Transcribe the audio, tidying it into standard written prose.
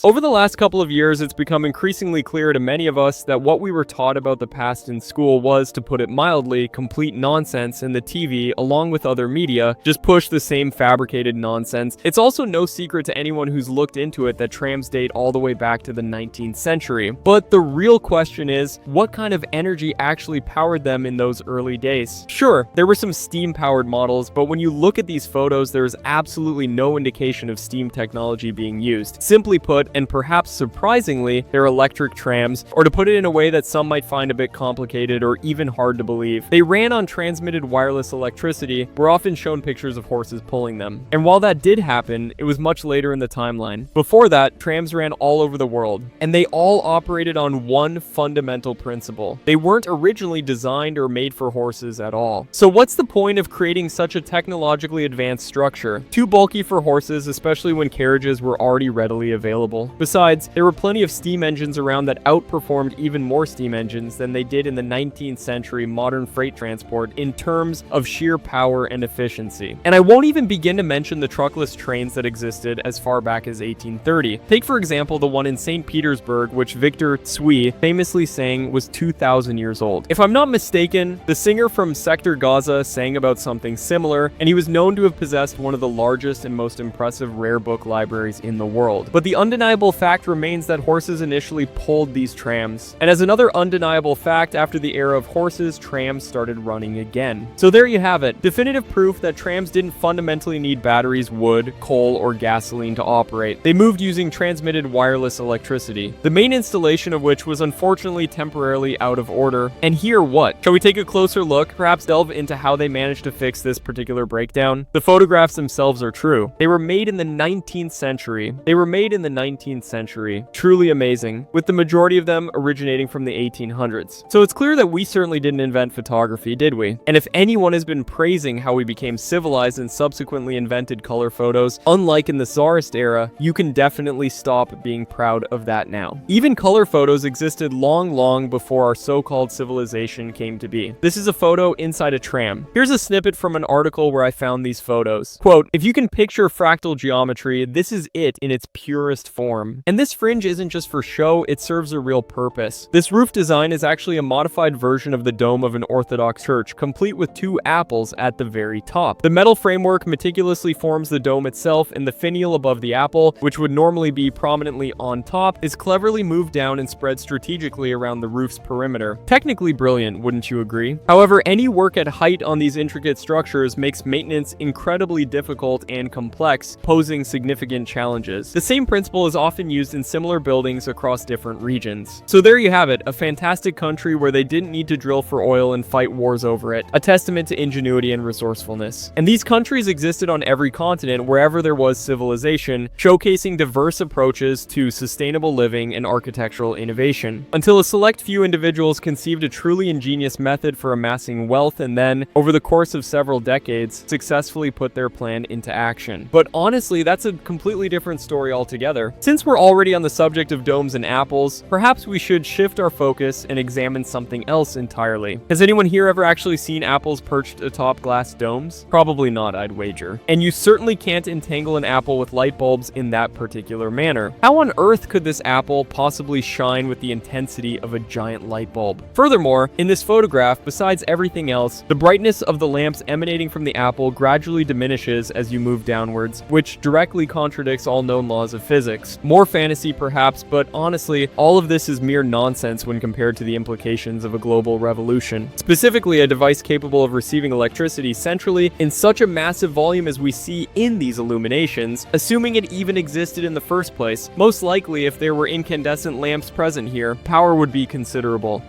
Over the last couple of years, it's become increasingly clear to many of us that what we were taught about the past in school was, to put it mildly, complete nonsense, and the TV, along with other media, just push the same fabricated nonsense. It's also no secret to anyone who's looked into it that trams date all the way back to the 19th century. But the real question is, what kind of energy actually powered them in those early days? Sure, there were some steam-powered models, but when you look at these photos, there is absolutely no indication of steam technology being used. Simply put, and perhaps surprisingly, they're electric trams, or to put it in a way that some might find a bit complicated or even hard to believe. They ran on transmitted wireless electricity. We're often shown pictures of horses pulling them. And while that did happen, it was much later in the timeline. Before that, trams ran all over the world, and they all operated on one fundamental principle. They weren't originally designed or made for horses at all. So what's the point of creating such a technologically advanced structure? Too bulky for horses, especially when carriages were already readily available. Besides, there were plenty of steam engines around that outperformed even more steam engines than they did in the 19th century modern freight transport in terms of sheer power and efficiency. And I won't even begin to mention the truckless trains that existed as far back as 1830. Take for example the one in St. Petersburg, which Victor Tsui famously sang was 2,000 years old. If I'm not mistaken, the singer from Sector Gaza sang about something similar, and he was known to have possessed one of the largest and most impressive rare book libraries in the world. But the undeniable fact remains that horses initially pulled these trams. And as another undeniable fact, after the era of horses, trams started running again. So there you have it. Definitive proof that trams didn't fundamentally need batteries, wood, coal, or gasoline to operate. They moved using transmitted wireless electricity, the main installation of which was unfortunately temporarily out of order. And here what? Shall we take a closer look, perhaps delve into how they managed to fix this particular breakdown? The photographs themselves are true. They were made in the 19th century. Truly amazing, with the majority of them originating from the 1800s. So it's clear that we certainly didn't invent photography, did we? And if anyone has been praising how we became civilized and subsequently invented color photos, unlike in the Tsarist era, you can definitely stop being proud of that now. Even color photos existed long before our so-called civilization came to be. This is a photo inside a tram. Here's a snippet from an article where I found these photos. Quote, "If you can picture fractal geometry, this is it in its purest form. And this fringe isn't just for show, it serves a real purpose. This roof design is actually a modified version of the dome of an Orthodox church, complete with two apples at the very top. The metal framework meticulously forms the dome itself, and the finial above the apple, which would normally be prominently on top, is cleverly moved down and spread strategically around the roof's perimeter. Technically brilliant, wouldn't you agree? However, any work at height on these intricate structures makes maintenance incredibly difficult and complex, posing significant challenges. The same principle is often used in similar buildings across different regions. So there you have it, a fantastic country where they didn't need to drill for oil and fight wars over it, a testament to ingenuity and resourcefulness. And these countries existed on every continent wherever there was civilization, showcasing diverse approaches to sustainable living and architectural innovation, until a select few individuals conceived a truly ingenious method for amassing wealth and then, over the course of several decades, successfully put their plan into action. But honestly, that's a completely different story altogether. Since we're already on the subject of domes and apples, perhaps we should shift our focus and examine something else entirely. Has anyone here ever actually seen apples perched atop glass domes? Probably not, I'd wager. And you certainly can't entangle an apple with light bulbs in that particular manner. How on earth could this apple possibly shine with the intensity of a giant light bulb? Furthermore, in this photograph, besides everything else, the brightness of the lamps emanating from the apple gradually diminishes as you move downwards, which directly contradicts all known laws of physics. More fantasy perhaps, but honestly, all of this is mere nonsense when compared to the implications of a global revolution. Specifically, a device capable of receiving electricity centrally in such a massive volume as we see in these illuminations, assuming it even existed in the first place. Most likely, if there were incandescent lamps present here, power would be considerable.